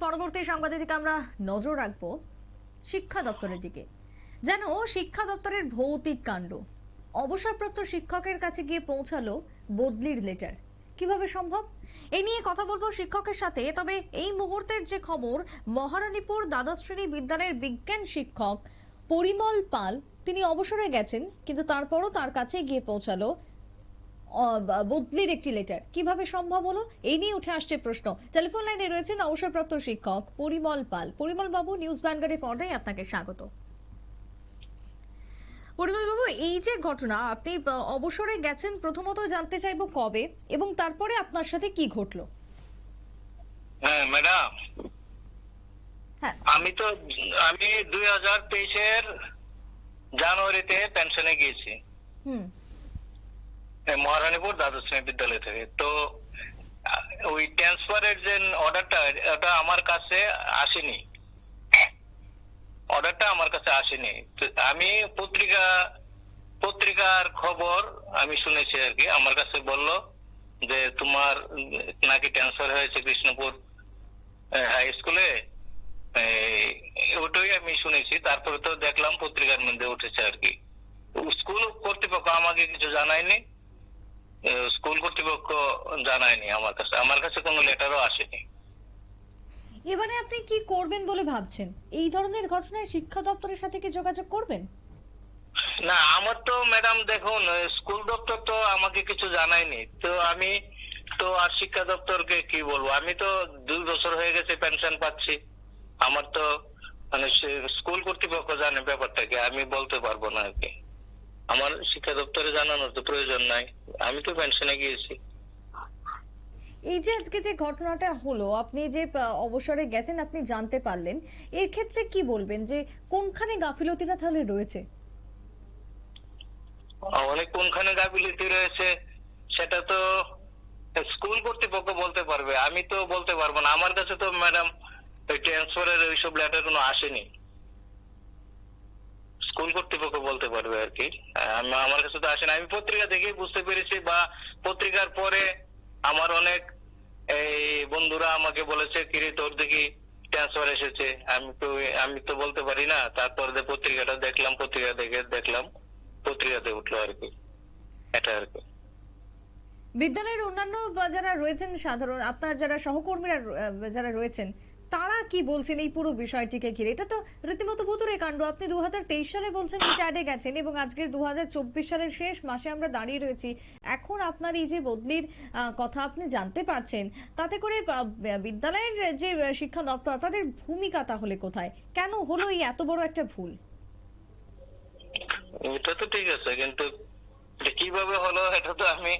পরবর্তী সংবাদের দিকে আমরা নজর রাখবো শিক্ষা দপ্তরের দিকে। যেন শিক্ষা দপ্তরের ভৌতিক কাণ্ড, অবসরপ্রাপ্ত শিক্ষকের কাছে গিয়ে পৌঁছালো বদলির লেটার। কিভাবে সম্ভব, এই নিয়ে কথা বলবো শিক্ষকের সাথে। তবে এই মুহূর্তের যে খবর, মহারানীপুর দ্বাদশ শ্রেণী বিদ্যালয়ের বিজ্ঞান শিক্ষক পরিমল পাল তিনি অবসরে গেছেন, কিন্তু তারপরও তার কাছে গিয়ে পৌঁছালো বদলির একটি লেটার। কিভাবে সম্ভব হলো, এই নিয়ে উঠে আসছে প্রশ্ন। টেলিফোন লাইনে রয়েছেন অবসরপ্রাপ্ত শিক্ষক পরিমল পাল। পরিমল বাবু, নিউজ ভ্যানগার্ডের পর্দায় আপনাকে স্বাগত। পরিমল বাবু, এই যে ঘটনা, আপনি অবসরে গেছেন, প্রথমত জানতে চাইবো কবে এবং তারপরে আপনার সাথে কি ঘটলো। হ্যাঁ ম্যাডাম, হ্যাঁ, আমি 2023-এর জানুয়ারিতে পেনশনে গিয়েছি মহারানীপুর দ্বাদশ শ্রেণী বিদ্যালয় থেকে। তো ওই ট্রান্সফারের যে অর্ডারটা, ওটা আমার কাছে আসেনি। অর্ডারটা আমার কাছে আসেনি। আমি পত্রিকার খবর আমি শুনেছি আর কি। আমার কাছে বলল যে তোমার নাকি ট্রান্সফার হয়েছে কৃষ্ণপুর হাই স্কুলে, ওটাই আমি শুনেছি। তারপরে তো দেখলাম পত্রিকার মধ্যে উঠেছে আর কি। স্কুল কর্তৃপক্ষ আমাকে কিছু জানায়নি, স্কুল কর্তৃপক্ষ জানায়নি আমার কাছে কোনো লেটারও আসেনি। এবারে আপনি কি করবেন বলে ভাবছেন? এই ধরনের ঘটনায় শিক্ষা দপ্তরের সাথে কি যোগাযোগ করবেন? না, আমার তো ম্যাডাম দেখুন, স্কুল দপ্তর তো আমাকে কিছু জানায়নি। তো আমি তো আর শিক্ষা দপ্তরকে কি বলবো? আমি তো 2 বছর হয়ে গেছে পেনশন পাচ্ছি। আমার তো মানে স্কুল কর্তৃপক্ষ জানে ব্যাপারটা কি, আমি বলতে পারবো না আর কি। আমার শিক্ষা দপ্তরে জানানোর তো প্রয়োজন নাই, আমি তো পেনশনে গিয়েছি। এই যে আজকে যে ঘটনাটা হলো, আপনি যে অবসরে গেছেন, আপনি জানতে পারলেন, এর ক্ষেত্রে কি বলবেন যে কোনখানে গাফিলতিটা তাহলে রয়েছে? অনেক কোনখানে গাফিলতি রয়েছে সেটা তো স্কুল কর্তৃপক্ষ বলতে পারবে, আমি তো বলতে পারবো না। আমার কাছে তো ম্যাডাম ওই ট্রান্সফারের ওইসব লেটার কোনো আসেনি। স্কুল কর্তৃপক্ষ বলতে পারবে আর কি। আমার কাছে তো আসেনি। আমি পত্রিকা দেখে বুঝতে পেরেছি, বা পত্রিকার পরে আমার অনেক এই বন্ধুরা আমাকে বলেছে, কিরে তোর দেখি ট্রান্সফার এসেছে। আমি তো বলতে পারি না। তারপরে পত্রিকাটা দেখলাম, পত্রিকা দেখে দেখলাম পত্রিকাতে উঠলো আর কি, এটা আর কি। বিদ্যালয়ের অন্যান্য যারা রয়েছেন, সাধারণ আপনার যারা সহকর্মীরা যারা রয়েছেন, তারা কি বলছেন এই পুরো বিষয়টিকে ঘিরে? এটা তো রীতিমতো ভুতুড়ে কাণ্ড। আপনি 2023 সালে বলছেন রিটায়ার্ডে গেছেন এবং আজকে 2024 সালের শেষ মাসে আমরা দাঁড়িয়ে রয়েছি। এখন আপনার এই যে বদলির কথা আপনি জানতে পারছেন, তাতে করে বিদ্যালয়ের যে শিক্ষা দপ্তর, তাদের ভূমিকা তাহলে কোথায়? কেন হলো এই এত বড় একটা ভুল? এটা তো ঠিক আছে, কিন্তু কিভাবে হলো এটা তো আমি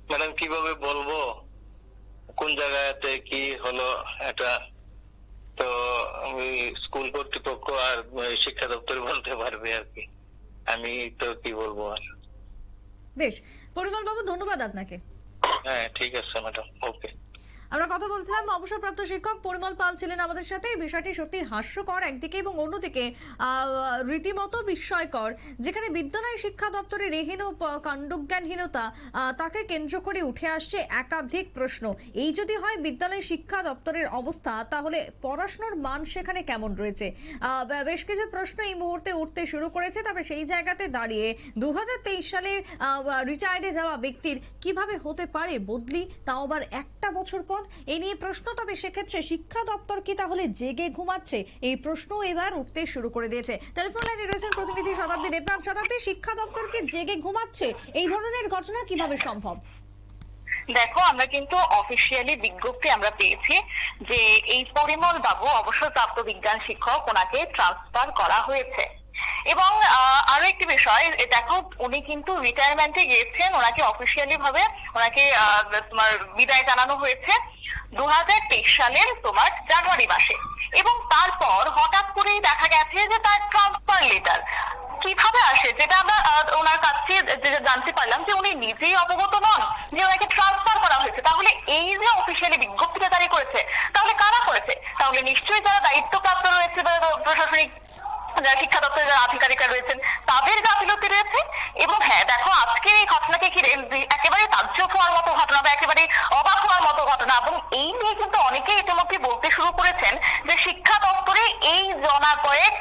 ম্যাডাম কিভাবে বলবো, কোন জায়গাতে কি হলো এটা তো আমি স্কুল কর্তৃপক্ষ আর শিক্ষা দপ্তর বলতে পারবে আর কি। আমি তো কি বলবো আর। বেশ, পরিমল বাবু, ধন্যবাদ আপনাকে। হ্যাঁ ঠিক আছে ম্যাডাম, ওকে। আমরা কথা বলছিলাম, অবসরপ্রাপ্ত শিক্ষক পরিমল পাল ছিলেন আমাদের সাথে। এই বিষয়টি সত্যি হাস্যকর একদিকে এবং অন্যদিকে রীতিমতো বিস্ময়কর, যেখানে বিদ্যালয় শিক্ষা দপ্তরের এহেন কাণ্ডজ্ঞানহীনতা, তাকে কেন্দ্র করে উঠে আসছে একাধিক প্রশ্ন। এই যদি হয় বিদ্যালয় শিক্ষা দপ্তরের অবস্থা, তাহলে পড়াশোনার মান সেখানে কেমন রয়েছে? বেশ কিছু প্রশ্ন এই মুহূর্তে উঠতে শুরু করেছে। তবে সেই জায়গাতে দাঁড়িয়ে 2023 সালে রিটায়ার্ডে যাওয়া ব্যক্তির কিভাবে হতে পারে বদলি, তাও আবার একটা বছর পর? এই নিয়ে প্রশ্ন। তবে সেক্ষেত্রে শিক্ষা দপ্তর কি তাহলে জেগে ঘুমাচ্ছে? এই প্রশ্ন এবার উঠতে শুরু করে দিয়েছে। টেলিফোন লাইনে রয়েছেন প্রতিনিধি শতাব্দী দেবনাথ। শতাব্দী, শিক্ষা দপ্তর কি জেগে ঘুমাচ্ছে? এই ধরনের ঘটনা কিভাবে সম্ভব? দেখো, আমরা কিন্তু অফিসিয়ালি বিজ্ঞপ্তি আমরা পেয়েছি যে এই পরিমল বাবু অবসরপ্রাপ্ত বিজ্ঞান শিক্ষক, ওনাকে ট্রান্সফার করা হয়েছে। এবং আরো একটি বিষয়, দেখো উনি কিন্তু রিটায়ারমেন্টে গিয়েছেন, ওনাকে অফিসিয়ালি ভাবে ওনাকে তোমার বিদায় জানানো হয়েছে 2023 সালের জানুয়ারি মাসে। এবং তারপর হঠাৎ করেই দেখা গেছে যে তার ট্রান্সফার লেটার কিভাবে আসে, যেটা আমরা ওনার কাছে জানতে পারলাম যে উনি নিজেই অবগত নন যে ওনাকে ট্রান্সফার করা হয়েছে। তাহলে এই যে অফিসিয়ালি বিজ্ঞপ্তিটা জারি করেছে, তাহলে কারা করেছে? তাহলে নিশ্চয়ই যারা দায়িত্বপ্রাপ্ত রয়েছে বা প্রশাসনিক যারা শিক্ষা দপ্তরের যারা আধিকারিকরা রয়েছেন, তাদের গাফিলতি রয়েছে। এবং হ্যাঁ দেখো, আজকের এই ঘটনাকে ঘিরে একেবারে তাজ্জব হওয়ার মতো ঘটনা বা একেবারে অবাক হওয়ার মতো ঘটনা। এবং এই নিয়ে কিন্তু অনেকেই ইতিমধ্যে বলতে শুরু করেছেন যে যে শিক্ষা দপ্তরে এই জনাকয়েক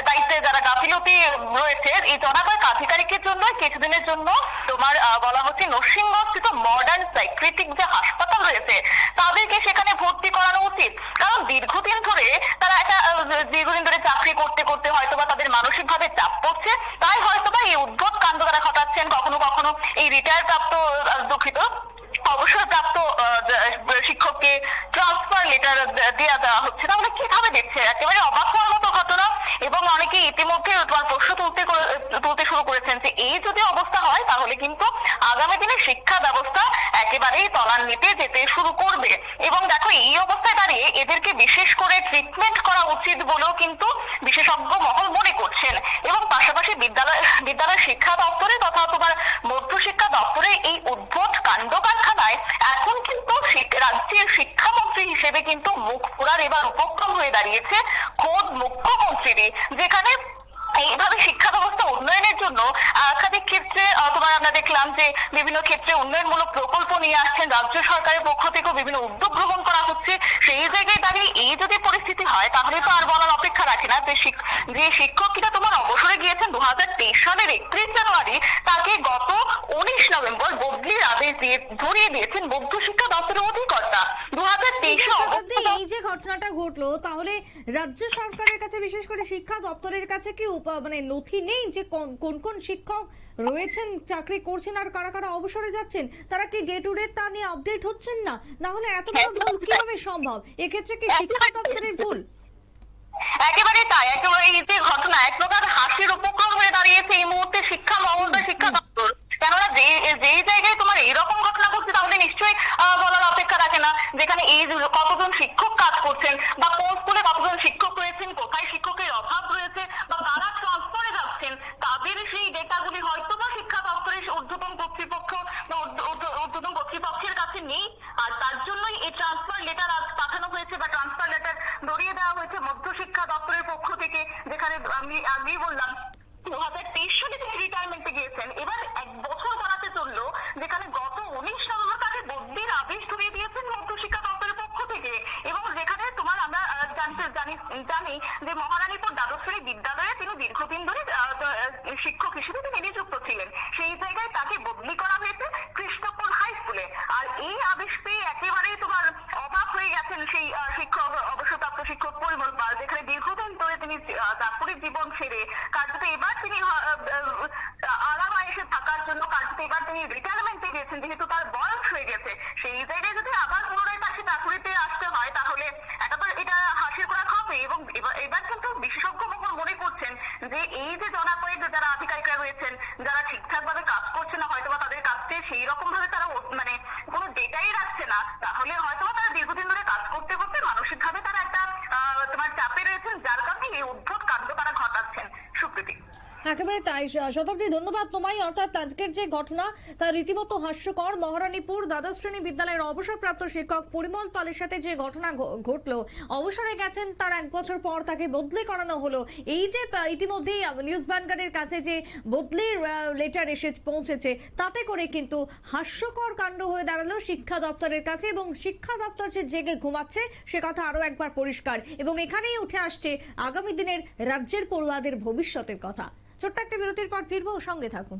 দায়িত্বে যারা গাফিলতি রয়েছে, এই জনাকয়েক আধিকারিকের জন্য কিছুদিনের জন্য তোমার বলা হচ্ছে নরসিংহস্থিত মডার্ন সাইক্রেটিক যে হাসপাতাল রয়েছে তাদেরকে সেখানে ভর্তি করানো উচিত। কারণ দীর্ঘদিন ধরে তারা দীর্ঘদিন ধরে চাকরি করতে করতে হয়তোবা তাদের মানসিকভাবে চাপ পড়ছে, তাই হয়তোবা এই উদ্ভট কাণ্ড তারা ঘটাচ্ছেন। কখনো কখনো এই রিটায়ার প্রাপ্ত দুঃখিত অবসরপ্রাপ্ত শিক্ষককে ট্রান্সফার লেটার দেওয়া হচ্ছে। তাহলে কিভাবে দেখছে? একেবারে অবাক হওয়ার মতো ঘটনা। এবং অনেকে ইতিমধ্যে তোমার প্রশ্ন তুলতে শুরু করেছেন যে এই যদি অবস্থা হয় তাহলে কিন্তু আগামী দিনে শিক্ষা ব্যবস্থা একেবারেই তলান্নিতে যেতে শুরু করবে। এবং দেখো, এই অবস্থায় দাঁড়িয়ে এদেরকে বিশেষ করে ট্রিটমেন্ট করা উচিত বলেও কিন্তু বিশেষজ্ঞ মহল মনে করছেন। এবং পাশাপাশি বিদ্যালয় শিক্ষা দপ্তরে তথা তোমার মধ্যশিক্ষা দপ্তরে এই উদ্ভট কাণ্ড কারখানায় এখন কিন্তু রাজ্যের শিক্ষামন্ত্রী হিসেবে কিন্তু মুখ পোড়ার এবার উপক্রম হয়ে দাঁড়িয়েছে খোদ মুখ্যমন্ত্রীরই, যেখানে এইভাবে শিক্ষা ব্যবস্থা উন্নয়নের জন্য একাধিক ক্ষেত্রে তোমার আমরা দেখলাম যে বিভিন্ন ক্ষেত্রে উন্নয়নমূলক প্রকল্প নিয়ে আসছেন রাজ্য সরকারের পক্ষ থেকেও বিভিন্ন উদ্যোগ গ্রহণ করা হচ্ছে। সেই জায়গায় দাঁড়িয়ে এই যদি পরিস্থিতি হয় তাহলে তো আর বলার অপেক্ষা রাখে না যে শিক্ষক কিনা তোমার অবসরে গিয়েছেন 2023 সালের 31 জানুয়ারি, তাকে গত 19 নভেম্বর বদলির আদেশ দিয়ে ধরিয়ে দিয়েছেন মধ্যশিক্ষা দপ্তরের অধিকর্তা। 2023 এই যে ঘটনাটা ঘটলো, তাহলে রাজ্য সরকারের কাছে বিশেষ করে শিক্ষা দপ্তরের কাছে কি মানে নথি নেই যে কোন কোন শিক্ষক রয়েছেন, চাকরি করছেন, আর কারা কারা অবসরে যাচ্ছেন? তারা কি ডে টু ডে তা নিয়ে আপডেট হচ্ছেন না? না হলে এত বড় ভুল কিভাবে সম্ভব? এক্ষেত্রে কি শিক্ষা দপ্তরের ভুল? একেবারে তাই। একেবারে এই যে ঘটনা এক প্রকার হাসির উপক্রম হয়ে দাঁড়িয়েছে এই মুহূর্তে শিক্ষা মহল বা শিক্ষা দপ্তর। কেননা যেই জায়গায় তোমার এইরকম ঘটনা ঘটছে তাহলে নিশ্চয়ই বলার অপেক্ষা রাখে না যেখানে এই কতজন শিক্ষক কাজ করছেন বা কোন স্কুলে কতজন শিক্ষক রয়েছেন, কোথায় শিক্ষকের অভাব রয়েছে বা কারা ট্রান্সফারে যাচ্ছেন, তাদের সেই ডেটাগুলি হয়তো বা শিক্ষা দপ্তরের ঊর্ধ্বতন কর্তৃপক্ষ বা ঊর্ধ্বতন কর্তৃপক্ষের কাছে নেই। আর তার জন্যই এই ট্রান্সফার লেটার আজ পাঠানো হয়েছে বা ট্রান্সফার লেটার ধরিয়ে দেওয়া হয়েছে মধ্যশিক্ষা দপ্তরের পক্ষ থেকে, যেখানে আমি আগেই বললাম 2023 সালে তিনি রিটায়ারমেন্টে গিয়েছেন। এবার 1 বছর গড়াতে চললো, যেখানে গত 19 নভেম্বর তাকে বদলির আদেশ ধরিয়ে দিয়েছেন মধ্যশিক্ষা দপ্তরের পক্ষ থেকে। এবং যেখানে তোমার আমরা জানি যে মহারানীপুর দ্বাদশ শ্রেণী বিদ্যালয়ে তিনি দীর্ঘদিন ধরে শিক্ষক হিসেবে তিনি নিযুক্ত ছিলেন। সেই জায়গায় তাকে বদলি করা হয়েছে কৃষ্ণপুর হাই স্কুলে। আর এই আদেশ পেয়ে একেবারেই তোমার অবাক হয়ে গেছেন সেই শিক্ষক অবসরপ্রাপ্ত শিক্ষক পরিমল পাল, যেখানে দীর্ঘদিন ধরে তিনি চাকরির জীবন ছেড়ে কার্যত এবার তিনি আরামায়েশে থাকার জন্য কার্যত এবার তিনি রিটায়ারমেন্টে গিয়েছেন, যেহেতু তার বয়স হয়ে গেছে। সেই জায়গায় যদি আবার পুনরায় তাকে চাকরিতে আসতে হয় তাহলে এটা হাসির করা হবে। এবং এবার কিন্তু বিশেষজ্ঞ মহল মনে করছেন যে এই যে জনাকয়েক যারা আধিকারিকরা রয়েছেন যারা ঠিকঠাক ভাবে কাজ করছে না, হয়তোবা তাদের কাছ থেকে সেই রকম ভাবে তারা মানে কোনো ডেটাই রাখছে না, তাহলে হয়তোবা তারা দীর্ঘদিন ধরে কাজ করতে করতে মানসিকভাবে তারা একটা তোমার চাপে রয়েছেন, যার কারণে এই উদ্ভট কাণ্ড তারা ঘটাচ্ছেন। সুপ্রীতি, একেবারে তাই। শতাব্দী, ধন্যবাদ তোমায়। অর্থাৎ আজকের যে ঘটনা তা রীতিমতো হাস্যকর। মহারানীপুর দ্বাদশ শ্রেণী বিদ্যালয়ের অবসরপ্রাপ্ত শিক্ষক পরিমল পালের সাথে যে ঘটনা ঘটলো, অবসরে গেছেন, তার 1 বছর পর তাকে বদলি করানো হলো। এই যে ইতিমধ্যেই নিউজ ভ্যানগার্ডের কাছে যে বদলির লেটার এসে পৌঁছেছে, তাতে করে কিন্তু হাস্যকর কাণ্ড হয়ে দাঁড়ালো শিক্ষা দপ্তরের কাছে। এবং শিক্ষা দপ্তর যে জেগে ঘুমাচ্ছে সে কথা আরো একবার পরিষ্কার। এবং এখানেই উঠে আসছে আগামী দিনের রাজ্যের পড়ুয়াদের ভবিষ্যতের কথা। ছোট্ট একটা বিরতির পর ফিরবো, সঙ্গে থাকুন।